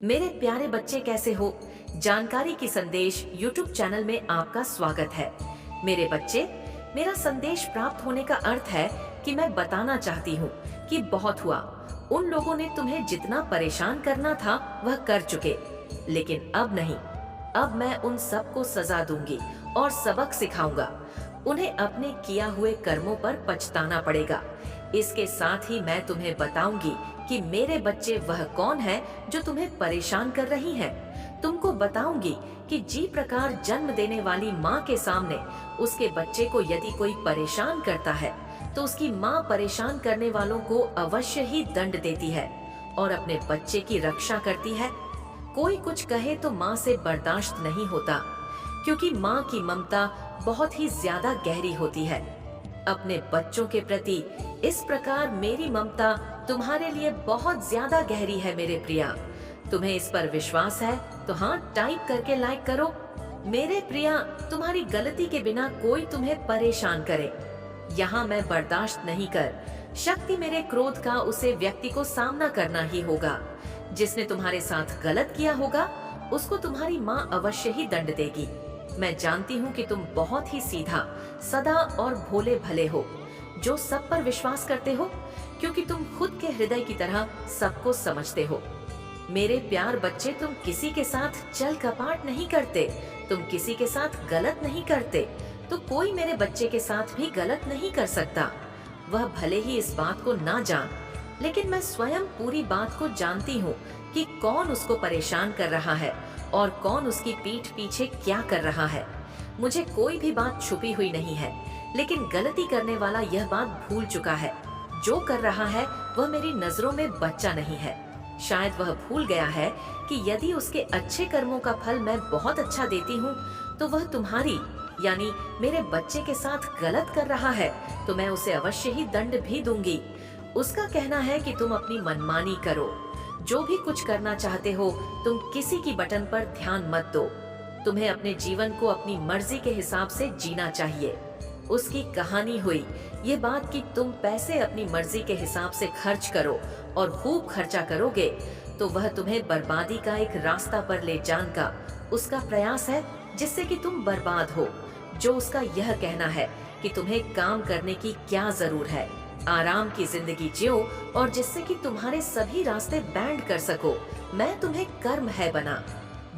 मेरे प्यारे बच्चे कैसे हो। जानकारी की संदेश YouTube चैनल में आपका स्वागत है। मेरे बच्चे, मेरा संदेश प्राप्त होने का अर्थ है कि मैं बताना चाहती हूँ कि बहुत हुआ। उन लोगों ने तुम्हें जितना परेशान करना था वह कर चुके, लेकिन अब नहीं। अब मैं उन सबको सजा दूंगी और सबक सिखाऊंगा। उन्हें अपने किया हुए कर्मों पर पछताना पड़ेगा। इसके साथ ही मैं तुम्हें बताऊंगी कि मेरे बच्चे वह कौन है जो तुम्हें परेशान कर रही हैं। तुमको बताऊंगी कि जी प्रकार जन्म देने वाली माँ के सामने उसके बच्चे को यदि कोई परेशान करता है तो उसकी माँ परेशान करने वालों को अवश्य ही दंड देती है और अपने बच्चे की रक्षा करती है। कोई कुछ कहे तो माँ से बर्दाश्त नहीं होता, क्योंकि माँ की ममता बहुत ही ज्यादा गहरी होती है। अपने बच्चों के प्रति इस प्रकार मेरी ममता तुम्हारे लिए बहुत ज्यादा गहरी है मेरे प्रिया। तुम्हें इस पर विश्वास है तो हाँ टाइप करके लाइक करो। मेरे प्रिया, तुम्हारी गलती के बिना कोई तुम्हें परेशान करे, यहाँ मैं बर्दाश्त नहीं कर शक्ति। मेरे क्रोध का उसे व्यक्ति को सामना करना ही होगा। जिसने तुम्हारे साथ गलत किया होगा उसको तुम्हारी माँ अवश्य ही दंड देगी। मैं जानती हूँ कि तुम बहुत ही सीधा, सदा और भोले भले हो, जो सब पर विश्वास करते हो, क्योंकि तुम खुद के हृदय की तरह सबको समझते हो। मेरे प्यार बच्चे, तुम किसी के साथ छल कपट नहीं करते, तुम किसी के साथ गलत नहीं करते, तो कोई मेरे बच्चे के साथ भी गलत नहीं कर सकता। वह भले ही इस बात को ना जान, लेकिन मैं स्वयं पूरी बात को जानती हूँ कि कौन उसको परेशान कर रहा है और कौन उसकी पीठ पीछे क्या कर रहा है। मुझे कोई भी बात छुपी हुई नहीं है, लेकिन गलती करने वाला यह बात भूल चुका है। जो कर रहा है वह मेरी नजरों में बच्चा नहीं है। शायद वह भूल गया है कि यदि उसके अच्छे कर्मों का फल मैं बहुत अच्छा देती हूँ तो वह तुम्हारी यानी मेरे बच्चे के साथ गलत कर रहा है तो मैं उसे अवश्य ही दंड भी दूंगी। उसका कहना है कि तुम अपनी मनमानी करो, जो भी कुछ करना चाहते हो तुम किसी की बटन पर ध्यान मत दो। तुम्हें अपने जीवन को अपनी मर्जी के हिसाब से जीना चाहिए। उसकी कहानी हुई ये बात कि तुम पैसे अपनी मर्जी के हिसाब से खर्च करो और खूब खर्चा करोगे तो वह तुम्हें बर्बादी का एक रास्ता पर ले जाने का उसका प्रयास है, जिससे कि तुम बर्बाद हो। जो उसका यह कहना है कि तुम्हें काम करने की क्या जरूर है, आराम की जिंदगी जियो और जिससे कि तुम्हारे सभी रास्ते बैंड कर सको। मैं तुम्हें कर्म है बना।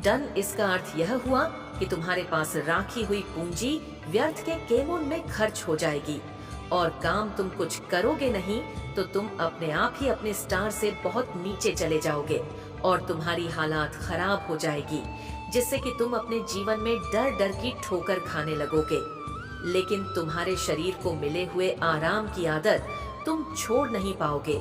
डन इसका अर्थ यह हुआ कि तुम्हारे पास राखी हुई पूंजी व्यर्थ के केमोन में खर्च हो जाएगी और काम तुम कुछ करोगे नहीं तो तुम अपने आप ही अपने स्टार से बहुत नीचे चले जाओगे और तुम्हारी हालात खराब हो जाएगी, जिससे कि तुम अपने जीवन में डर डर की ठोकर खाने लगोगे। लेकिन तुम्हारे शरीर को मिले हुए आराम की आदत तुम छोड़ नहीं पाओगे।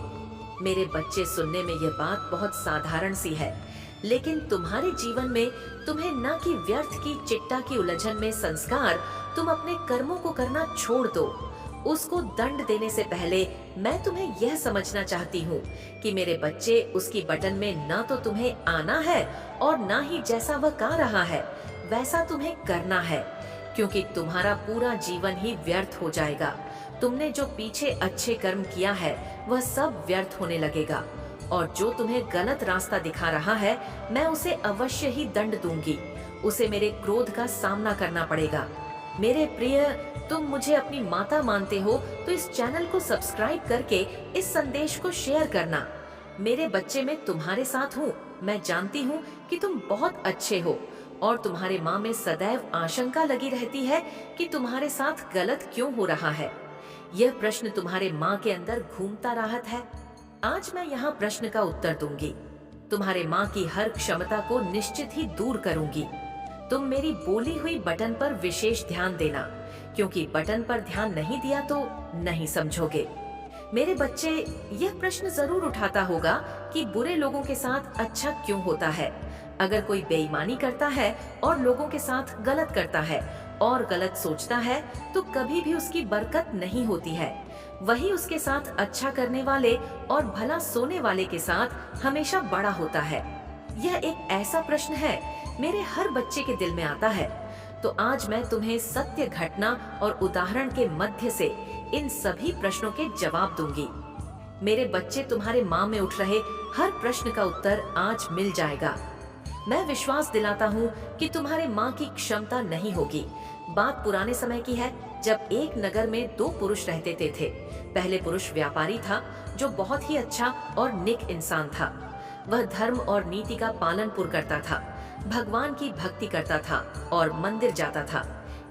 मेरे बच्चे, सुनने में यह बात बहुत साधारण सी है, लेकिन तुम्हारे जीवन में तुम्हें न कि व्यर्थ की चिट्टा की उलझन में संस्कार, तुम अपने कर्मों को करना छोड़ दो। उसको दंड देने से पहले मैं तुम्हें यह समझना चाहती हूँ कि मेरे बच्चे, उसकी बटन में न तो तुम्हें आना है और न ही जैसा वह कर रहा है वैसा तुम्हें करना है, क्योंकि तुम्हारा पूरा जीवन ही व्यर्थ हो जाएगा। तुमने जो पीछे अच्छे कर्म किया है वह सब व्यर्थ होने लगेगा और जो तुम्हें गलत रास्ता दिखा रहा है मैं उसे अवश्य ही दंड दूंगी। उसे मेरे क्रोध का सामना करना पड़ेगा। मेरे प्रिय, तुम मुझे अपनी माता मानते हो तो इस चैनल को सब्सक्राइब करके इस संदेश को शेयर करना। मेरे बच्चे, मैं तुम्हारे साथ हूँ। मैं जानती हूँ कि तुम बहुत अच्छे हो और तुम्हारे माँ में सदैव आशंका लगी रहती है कि तुम्हारे साथ गलत क्यों हो रहा है। यह प्रश्न तुम्हारे माँ के अंदर घूमता रहता है। आज मैं यहाँ प्रश्न का उत्तर दूंगी। तुम्हारे माँ की हर क्षमता को निश्चित ही दूर करूंगी। तुम मेरी बोली हुई बटन पर विशेष ध्यान देना, क्योंकि बटन पर ध्यान नहीं दिया तो नहीं समझोगे। मेरे बच्चे, यह प्रश्न जरूर उठाता होगा कि बुरे लोगों के साथ अच्छा क्यों होता है। अगर कोई बेईमानी करता है और लोगों के साथ गलत करता है और गलत सोचता है तो कभी भी उसकी बरकत नहीं होती है। वही उसके साथ अच्छा करने वाले और भला सोने वाले के साथ हमेशा बड़ा होता है। यह एक ऐसा प्रश्न है मेरे हर बच्चे के दिल में आता है। तो आज मैं तुम्हें सत्य घटना और उदाहरण के मध्य से इन सभी प्रश्नों के जवाब दूंगी। मेरे बच्चे, तुम्हारे माँ में उठ रहे हर प्रश्न का उत्तर आज मिल जाएगा। मैं विश्वास दिलाता हूँ कि तुम्हारे माँ की क्षमता नहीं होगी। बात पुराने समय की है, जब एक नगर में दो पुरुष रहते थे। पहले पुरुष व्यापारी था, जो बहुत ही अच्छा और नेक इंसान था। वह धर्म और नीति का पालन पूर्ण करता था, भगवान की भक्ति करता था और मंदिर जाता था।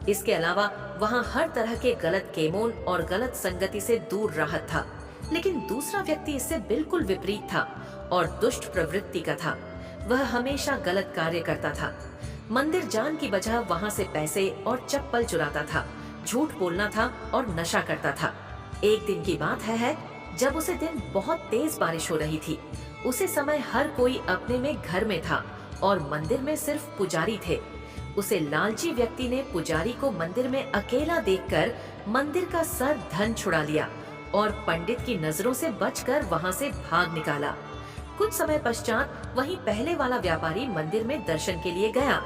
इसके अलावा वहाँ हर तरह के गलत केमोन और गलत संगति से दूर रहा था। लेकिन दूसरा व्यक्ति इससे बिल्कुल विपरीत था और दुष्ट प्रवृत्ति का था। वह हमेशा गलत कार्य करता था। मंदिर जान की बजाय वहाँ से पैसे और चप्पल चुराता था, झूठ बोलना था और नशा करता था। एक दिन की बात है जब उसे दिन बहुत तेज बारिश हो रही थी। उसे समय हर कोई अपने में घर में था और मंदिर में सिर्फ पुजारी थे। उसे लालची व्यक्ति ने पुजारी को मंदिर में अकेला देखकर मंदिर का सर धन छुड़ा लिया और पंडित की नजरों से बचकर वहां से भाग निकाला। कुछ समय पश्चात वही पहले वाला व्यापारी मंदिर में दर्शन के लिए गया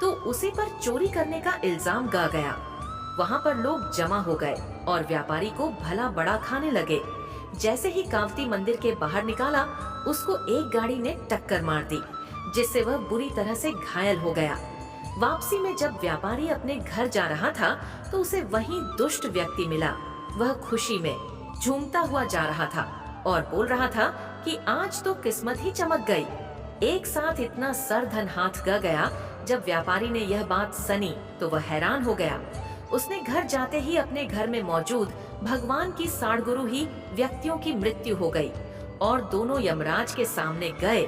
तो उसे पर चोरी करने का इल्जाम गा गया। वहां पर लोग जमा हो गए और व्यापारी को भला बड़ा खाने लगे। जैसे ही कांवती मंदिर के बाहर निकाला, उसको एक गाड़ी ने टक्कर मार दी, जिससे वह बुरी तरह से घायल हो गया। वापसी में जब व्यापारी अपने घर जा रहा था तो उसे वही दुष्ट व्यक्ति मिला। वह खुशी में झूमता हुआ जा रहा था और बोल रहा था कि आज तो किस्मत ही चमक गई। एक साथ इतना सर धन हाथ गया। जब व्यापारी ने यह बात सुनी तो वह हैरान हो गया। उसने घर जाते ही अपने घर में मौजूद भगवान की साड़गुरु ही व्यक्तियों की मृत्यु हो गई और दोनों यमराज के सामने गए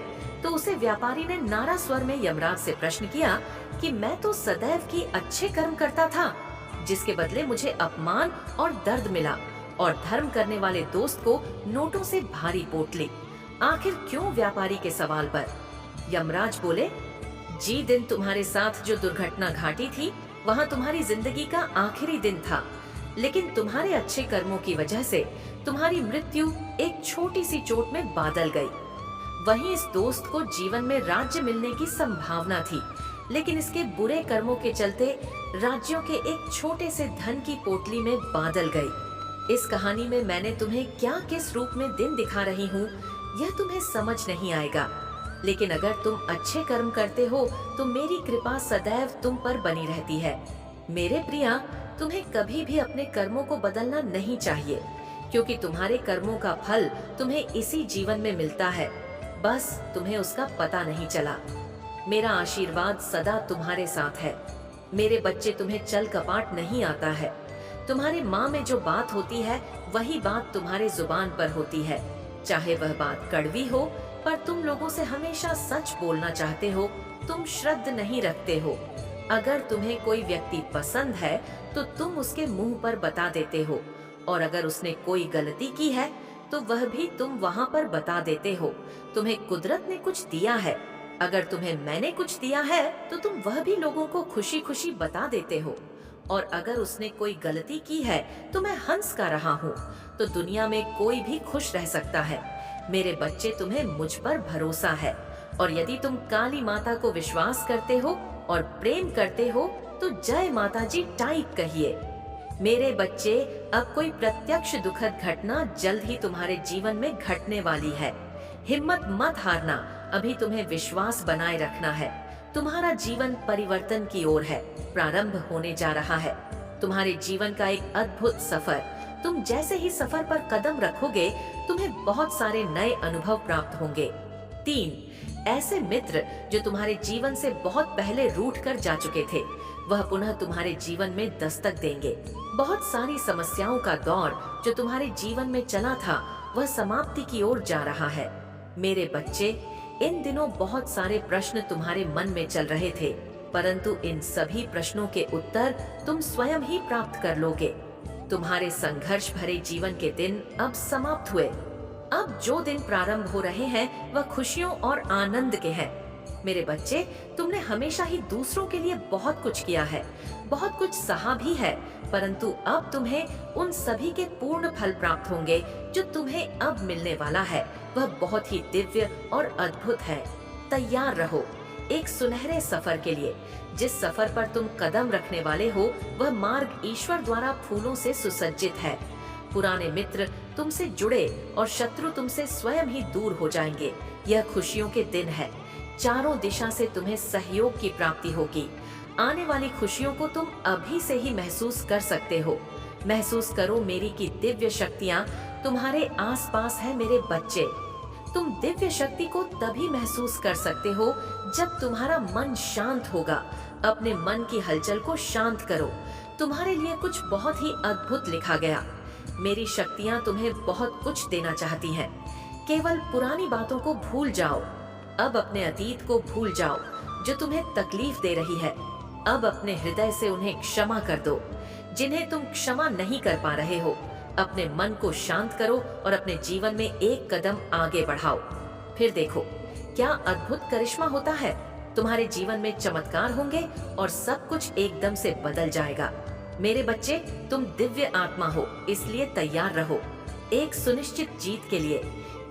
तो उसे व्यापारी ने नारा स्वर में यमराज से प्रश्न किया कि मैं तो सदैव की अच्छे कर्म करता था, जिसके बदले मुझे अपमान और दर्द मिला और धर्म करने वाले दोस्त को नोटों से भारी पोट ली। आखिर क्यों? व्यापारी के सवाल पर यमराज बोले, जी दिन तुम्हारे साथ जो दुर्घटना घटी थी वहाँ तुम्हारी जिंदगी का आखिरी दिन था, लेकिन तुम्हारे अच्छे कर्मों की वजह से तुम्हारी मृत्यु एक छोटी सी चोट में बदल गई। वहीं इस दोस्त को जीवन में राज्य मिलने की संभावना थी, लेकिन इसके बुरे कर्मों के चलते राज्यों के एक छोटे से धन की पोटली में बदल गई। इस कहानी में मैंने तुम्हें क्या किस रूप में दिन दिखा रही हूँ यह तुम्हें समझ नहीं आएगा, लेकिन अगर तुम अच्छे कर्म करते हो तो मेरी कृपा सदैव तुम पर बनी रहती है। मेरे प्रिया, तुम्हें कभी भी अपने कर्मों को बदलना नहीं चाहिए, क्योंकि तुम्हारे कर्मों का फल तुम्हें इसी जीवन में मिलता है, बस तुम्हें उसका पता नहीं चला। मेरा आशीर्वाद सदा तुम्हारे साथ है। मेरे बच्चे, तुम्हें चल कपाट नहीं आता है। तुम्हारे माँ में जो बात होती है वही बात तुम्हारे जुबान पर होती है, चाहे वह बात कड़वी हो, पर तुम लोगों से हमेशा सच बोलना चाहते हो। तुम श्रद्ध नहीं रखते हो। अगर तुम्हें कोई व्यक्ति पसंद है तो तुम उसके मुंह पर बता देते हो, और अगर उसने कोई गलती की है तो वह भी तुम वहाँ पर बता देते हो। तुम्हें कुदरत ने कुछ दिया है, अगर तुम्हें मैंने कुछ दिया है तो तुम वह भी लोगों को खुशी खुशी बता देते हो। और अगर उसने कोई गलती की है तो मैं हंस का रहा हूँ, तो दुनिया में कोई भी खुश रह सकता है। मेरे बच्चे, तुम्हें मुझ पर भरोसा है, और यदि तुम काली माता को विश्वास करते हो और प्रेम करते हो तो जय माता जी टाइप कहिए। मेरे बच्चे, अब कोई प्रत्यक्ष दुखद घटना जल्द ही तुम्हारे जीवन में घटने वाली है। हिम्मत मत हारना, अभी तुम्हें विश्वास बनाए रखना है। तुम्हारा जीवन परिवर्तन की ओर है, प्रारंभ होने जा रहा है। तुम्हारे जीवन का एक अद्भुत सफर। तुम जैसे ही सफर पर कदम रखोगे तुम्हें बहुत सारे नए अनुभव प्राप्त होंगे। 3, ऐसे मित्र जो तुम्हारे जीवन से बहुत पहले रूठ कर जा चुके थे, वह पुनः तुम्हारे जीवन में दस्तक देंगे। बहुत सारी समस्याओं का दौर जो तुम्हारे जीवन में चला था वह समाप्ति की ओर जा रहा है। मेरे बच्चे, इन दिनों बहुत सारे प्रश्न तुम्हारे मन में चल रहे थे, परंतु इन सभी प्रश्नों के उत्तर तुम स्वयं ही प्राप्त कर लोगे। तुम्हारे संघर्ष भरे जीवन के दिन अब समाप्त हुए। अब जो दिन प्रारंभ हो रहे हैं वह खुशियों और आनंद के हैं। मेरे बच्चे, तुमने हमेशा ही दूसरों के लिए बहुत कुछ किया है, बहुत कुछ सहा भी है, परंतु अब तुम्हें उन सभी के पूर्ण फल प्राप्त होंगे। जो तुम्हें अब मिलने वाला है वह बहुत ही दिव्य और अद्भुत है। तैयार रहो एक सुनहरे सफर के लिए। जिस सफर पर तुम कदम रखने वाले हो वह मार्ग ईश्वर द्वारा फूलों से सुसज्जित है। पुराने मित्र तुमसे जुड़े और शत्रु तुमसे स्वयं ही दूर हो जाएंगे। यह खुशियों के दिन है। चारों दिशा से तुम्हें सहयोग की प्राप्ति होगी। आने वाली खुशियों को तुम अभी से ही महसूस कर सकते हो। महसूस करो मेरी की दिव्य शक्तियाँ तुम्हारे आसपास है मेरे बच्चे। तुम दिव्य शक्ति को तभी महसूस कर सकते हो जब तुम्हारा मन शांत होगा। अपने मन की हलचल को शांत करो। तुम्हारे लिए कुछ बहुत ही अद्भुत लिखा गया। मेरी शक्तियाँ तुम्हें बहुत कुछ देना चाहती हैं। केवल पुरानी बातों को भूल जाओ। अब अपने अतीत को भूल जाओ जो तुम्हें तकलीफ दे रही है। अब अपने हृदय से उन्हें क्षमा कर दो जिन्हें तुम क्षमा नहीं कर पा रहे हो। अपने मन को शांत करो और अपने जीवन में एक कदम आगे बढ़ाओ। फिर देखो क्या अद्भुत करिश्मा होता है। तुम्हारे जीवन में चमत्कार होंगे और सब कुछ एकदम से बदल जाएगा। मेरे बच्चे, तुम दिव्य आत्मा हो, इसलिए तैयार रहो एक सुनिश्चित जीत के लिए।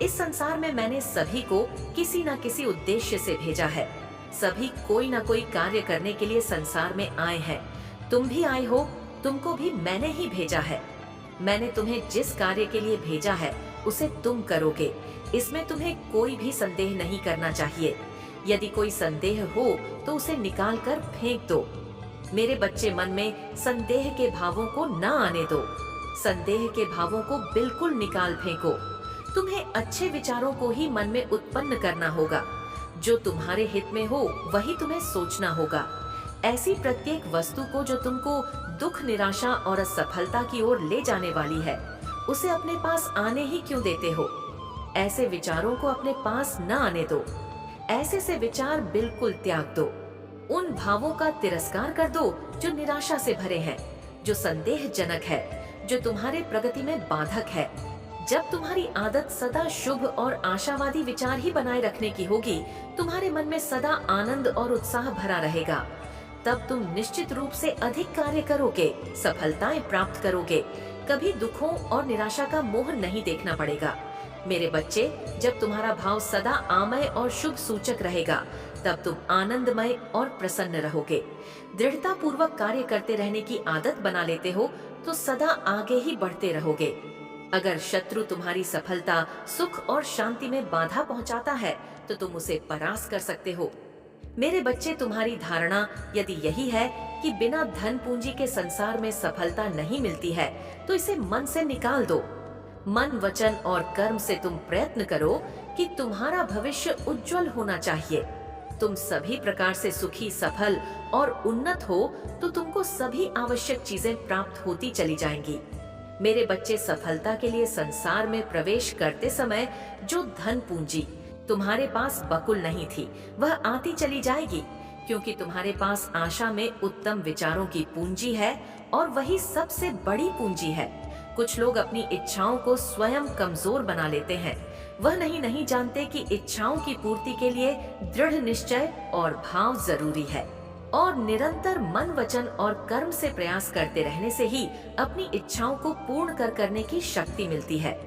इस संसार में मैंने सभी को किसी न किसी उद्देश्य से भेजा है। सभी कोई न कोई कार्य करने के लिए संसार में आए हैं। तुम भी आए हो, तुमको भी मैंने ही भेजा है। मैंने तुम्हें जिस कार्य के लिए भेजा है उसे तुम करोगे। इसमें तुम्हें कोई भी संदेह नहीं करना चाहिए। यदि कोई संदेह हो तो उसे निकाल कर फेंक दो। मेरे बच्चे, मन में संदेह के भावों को न आने दो। संदेह के भावों को बिल्कुल निकाल फेंको। तुम्हें अच्छे विचारों को ही मन में उत्पन्न करना होगा। जो तुम्हारे हित में हो वही तुम्हें सोचना होगा। ऐसी प्रत्येक वस्तु को जो तुमको दुख, निराशा और असफलता की ओर ले जाने वाली है, उसे अपने पास आने ही क्यों देते हो। ऐसे विचारों को अपने पास न आने दो। ऐसे से विचार बिल्कुल त्याग दो। उन भावों का तिरस्कार कर दो जो निराशा से भरे हैं, जो संदेहजनक है, जो तुम्हारे प्रगति में बाधक है। जब तुम्हारी आदत सदा शुभ और आशावादी विचार ही बनाए रखने की होगी, तुम्हारे मन में सदा आनंद और उत्साह भरा रहेगा, तब तुम निश्चित रूप से अधिक कार्य करोगे, सफलताएं प्राप्त करोगे। कभी दुखों और निराशा का मोह नहीं देखना पड़ेगा। मेरे बच्चे, जब तुम्हारा भाव सदा आमय और शुभ सूचक रहेगा, तब तुम आनंदमय और प्रसन्न रहोगे। दृढ़ता पूर्वक कार्य करते रहने की आदत बना लेते हो तो सदा आगे ही बढ़ते रहोगे। अगर शत्रु तुम्हारी सफलता, सुख और शांति में बाधा पहुंचाता है तो तुम उसे परास्त कर सकते हो। मेरे बच्चे, तुम्हारी धारणा यदि यही है कि बिना धन पूंजी के संसार में सफलता नहीं मिलती है, तो इसे मन से निकाल दो। मन, वचन और कर्म से तुम प्रयत्न करो कि तुम्हारा भविष्य उज्जवल होना चाहिए। तुम सभी प्रकार से सुखी, सफल और उन्नत हो तो तुमको सभी आवश्यक चीजें प्राप्त होती चली जाएंगी। मेरे बच्चे, सफलता के लिए संसार में प्रवेश करते समय जो धन पूंजी तुम्हारे पास बकुल नहीं थी, वह आती चली जाएगी, क्योंकि तुम्हारे पास आशा में उत्तम विचारों की पूंजी है और वही सबसे बड़ी पूंजी है। कुछ लोग अपनी इच्छाओं को स्वयं कमजोर बना लेते हैं। वह नहीं जानते कि इच्छाओं की पूर्ति के लिए दृढ़ निश्चय और भाव जरूरी है, और निरंतर मन, वचन और कर्म से प्रयास करते रहने से ही अपनी इच्छाओं को पूर्ण करने की शक्ति मिलती है।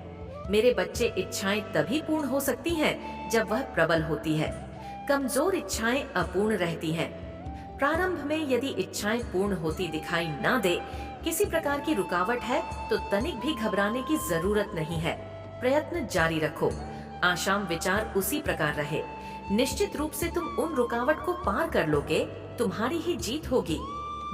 मेरे बच्चे, इच्छाएं तभी पूर्ण हो सकती हैं जब वह प्रबल होती है। कमजोर इच्छाएं अपूर्ण रहती हैं। प्रारंभ में यदि इच्छाएं पूर्ण होती दिखाई ना दे, किसी प्रकार की रुकावट है, तो तनिक भी घबराने की जरूरत नहीं है। प्रयत्न जारी रखो। आशाम विचार उसी प्रकार रहे। निश्चित रूप से तुम उन रुकावट को पार कर लोगे। तुम्हारी ही जीत होगी।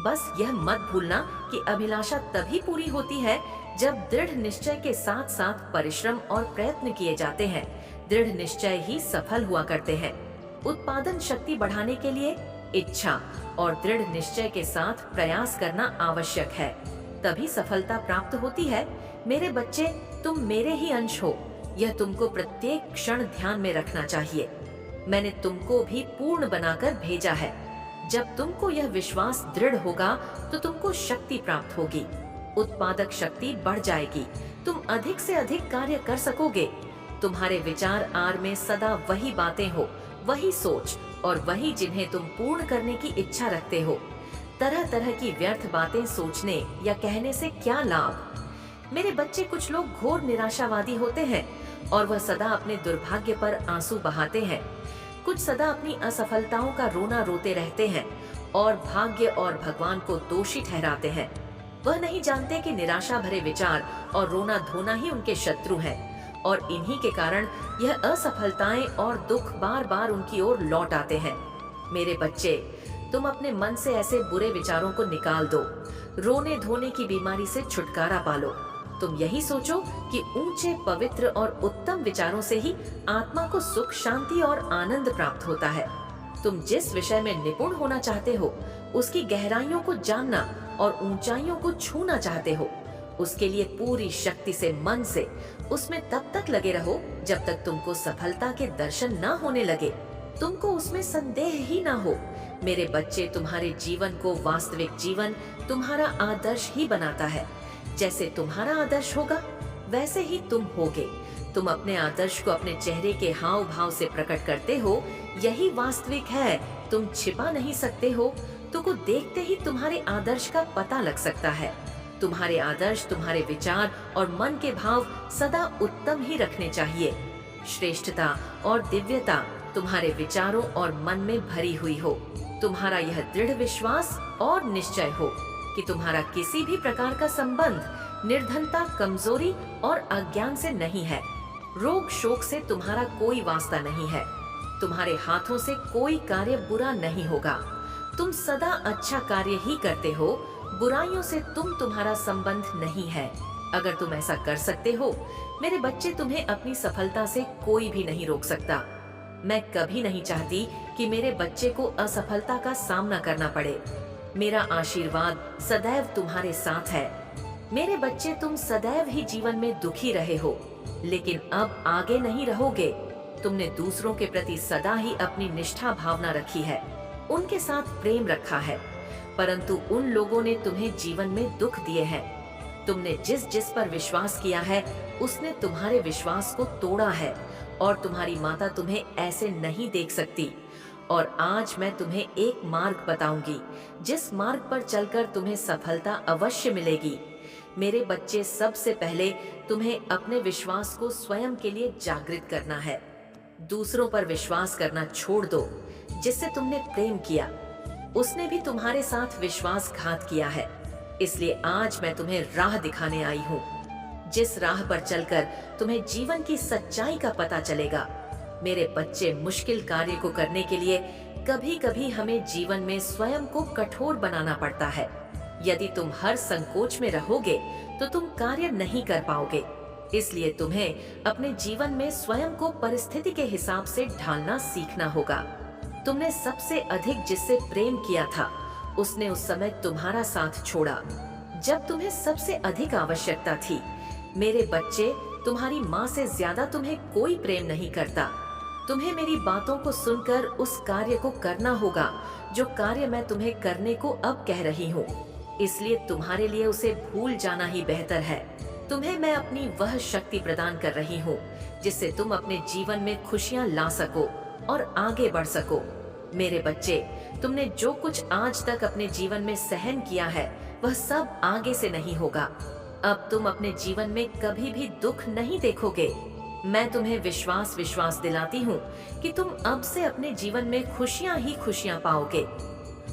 बस यह मत भूलना कि अभिलाषा तभी पूरी होती है जब दृढ़ निश्चय के साथ साथ परिश्रम और प्रयत्न किए जाते हैं। दृढ़ निश्चय ही सफल हुआ करते हैं। उत्पादन शक्ति बढ़ाने के लिए इच्छा और दृढ़ निश्चय के साथ प्रयास करना आवश्यक है, तभी सफलता प्राप्त होती है। मेरे बच्चे, तुम मेरे ही अंश हो, यह तुमको प्रत्येक क्षण ध्यान में रखना चाहिए। मैंने तुमको भी पूर्ण बनाकर भेजा है। जब तुमको यह विश्वास दृढ़ होगा तो तुमको शक्ति प्राप्त होगी। उत्पादक शक्ति बढ़ जाएगी। तुम अधिक से अधिक कार्य कर सकोगे। तुम्हारे विचार आर में सदा वही बातें हो, वही सोच और वही जिन्हें तुम पूर्ण करने की इच्छा रखते हो। तरह तरह की व्यर्थ बातें सोचने या कहने से क्या लाभ। मेरे बच्चे, कुछ लोग घोर निराशावादी होते हैं और वह सदा अपने दुर्भाग्य पर आंसू बहाते हैं। कुछ सदा अपनी असफलताओं का रोना रोते रहते हैं और भाग्य और भगवान को दोषी ठहराते हैं। वह नहीं जानते कि निराशा भरे विचार और रोना धोना ही उनके शत्रु हैं और इन्हीं के कारण यह असफलताएं और दुख बार बार उनकी ओर लौट आते हैं। मेरे बच्चे, तुम अपने मन से ऐसे बुरे विचारों को निकाल दो। रोने धोने की बीमारी से छुटकारा पालो। तुम यही सोचो कि ऊंचे, पवित्र और उत्तम विचारों से ही आत्मा को सुख, शांति और आनंद प्राप्त होता है। तुम जिस विषय में निपुण होना चाहते हो, उसकी गहराइयों को जानना और ऊंचाइयों को छूना चाहते हो, उसके लिए पूरी शक्ति से, मन से उसमें तब तक लगे रहो जब तक तुमको सफलता के दर्शन न होने लगे, तुमको उसमें संदेह ही ना हो। मेरे बच्चे, तुम्हारे जीवन को वास्तविक जीवन तुम्हारा आदर्श ही बनाता है। जैसे तुम्हारा आदर्श होगा वैसे ही तुम होगे। तुम अपने आदर्श को अपने चेहरे के हाव भाव से प्रकट करते हो, यही वास्तविक है। तुम छिपा नहीं सकते हो। तुमको देखते ही तुम्हारे आदर्श का पता लग सकता है। तुम्हारे आदर्श, तुम्हारे विचार और मन के भाव सदा उत्तम ही रखने चाहिए। श्रेष्ठता और दिव्यता तुम्हारे विचारों और मन में भरी हुई हो। तुम्हारा यह दृढ़ विश्वास और निश्चय हो कि तुम्हारा किसी भी प्रकार का संबंध निर्धनता, कमजोरी और अज्ञान से नहीं है। रोग शोक से तुम्हारा कोई वास्ता नहीं है। तुम्हारे हाथों से कोई कार्य बुरा नहीं होगा। तुम सदा अच्छा कार्य ही करते हो। बुराइयों से तुम्हारा संबंध नहीं है। अगर तुम ऐसा कर सकते हो, मेरे बच्चे, तुम्हें अपनी सफलता से कोई भी नहीं रोक सकता। मैं कभी नहीं चाहती कि मेरे बच्चे को असफलता का सामना करना पड़े। मेरा आशीर्वाद सदैव तुम्हारे साथ है। मेरे बच्चे, तुम सदैव ही जीवन में दुखी रहे हो, लेकिन अब आगे नहीं रहोगे। तुमने दूसरों के प्रति सदा ही अपनी निष्ठा भावना रखी है, उनके साथ प्रेम रखा है, परंतु उन लोगों ने तुम्हें जीवन में दुख दिए हैं। तुमने जिस जिस पर विश्वास किया है, उसने तुम्हारे विश्वास को तोड़ा है और तुम्हारी माता तुम्हें ऐसे नहीं देख सकती। और आज मैं तुम्हें एक मार्ग बताऊंगी, जिस मार्ग पर चलकर तुम्हें सफलता अवश्य मिलेगी। मेरे बच्चे, सबसे पहले तुम्हें अपने विश्वास को स्वयं के लिए जागृत करना है। दूसरों पर विश्वास करना छोड़ दो। जिससे तुमने प्रेम किया, उसने भी तुम्हारे साथ विश्वासघात किया है। इसलिए आज मैं तुम्हें राह दिखाने आई हूँ, जिस राह पर चलकर तुम्हें जीवन की सच्चाई का पता चलेगा। मेरे बच्चे, मुश्किल कार्य को करने के लिए कभी कभी हमें जीवन में स्वयं को कठोर बनाना पड़ता है। यदि तुम हर संकोच में रहोगे तो तुम कार्य नहीं कर पाओगे। इसलिए तुम्हें अपने जीवन में स्वयं को परिस्थिति के हिसाब से ढालना सीखना होगा। तुमने सबसे अधिक जिससे प्रेम किया था, उसने उस समय तुम्हारा साथ छोड़ा जब तुम्हें सबसे अधिक आवश्यकता थी। मेरे बच्चे, तुम्हारी माँ से ज्यादा तुम्हें कोई प्रेम नहीं करता। तुम्हें मेरी बातों को सुनकर उस कार्य को करना होगा जो कार्य मैं तुम्हें करने को अब कह रही हूँ। इसलिए तुम्हारे लिए उसे भूल जाना ही बेहतर है। तुम्हें मैं अपनी वह शक्ति प्रदान कर रही हूँ जिससे तुम अपने जीवन में खुशियाँ ला सको और आगे बढ़ सको। मेरे बच्चे, तुमने जो कुछ आज तक अपने जीवन में सहन किया है, वह सब आगे से नहीं होगा। अब तुम अपने जीवन में कभी भी दुख नहीं देखोगे। मैं तुम्हें विश्वास दिलाती हूँ कि तुम अब से अपने जीवन में खुशियाँ ही खुशियाँ पाओगे।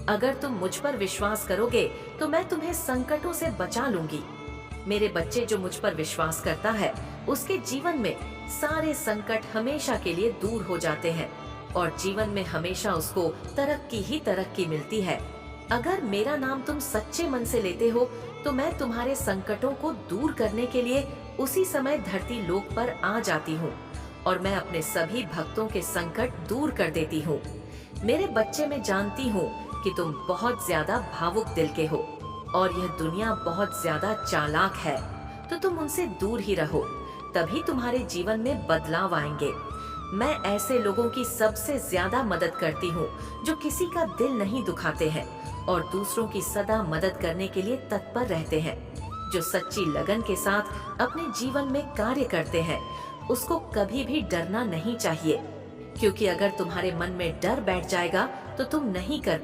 अगर तुम मुझ पर विश्वास करोगे तो मैं तुम्हें संकटों से बचा लूंगी। मेरे बच्चे, जो मुझ पर विश्वास करता है, उसके जीवन में सारे संकट हमेशा के लिए दूर हो जाते हैं और जीवन में हमेशा उसको तरक्की ही तरक्की मिलती है। अगर मेरा नाम तुम सच्चे मन से लेते हो तो मैं तुम्हारे संकटों को दूर करने के लिए उसी समय धरती लोक पर आ जाती हूँ और मैं अपने सभी भक्तों के संकट दूर कर देती हूँ। मेरे बच्चे, मैं जानती हूँ कि तुम बहुत ज्यादा भावुक दिल के हो और यह दुनिया बहुत ज्यादा चालाक है, तो तुम उनसे दूर ही रहो, तभी तुम्हारे जीवन में बदलाव आएंगे। मैं ऐसे लोगों की सबसे ज्यादा मदद करती हूँ जो किसी का दिल नहीं दुखाते हैं और दूसरों की सदा मदद करने के लिए तत्पर रहते हैं। जो सच्ची लगन के साथ अपने जीवन में कार्य करते हैं, उसको कभी भी डरना नहीं चाहिए, क्योंकि अगर तुम्हारे मन में डर बैठ जाएगा तो तुम नहीं कर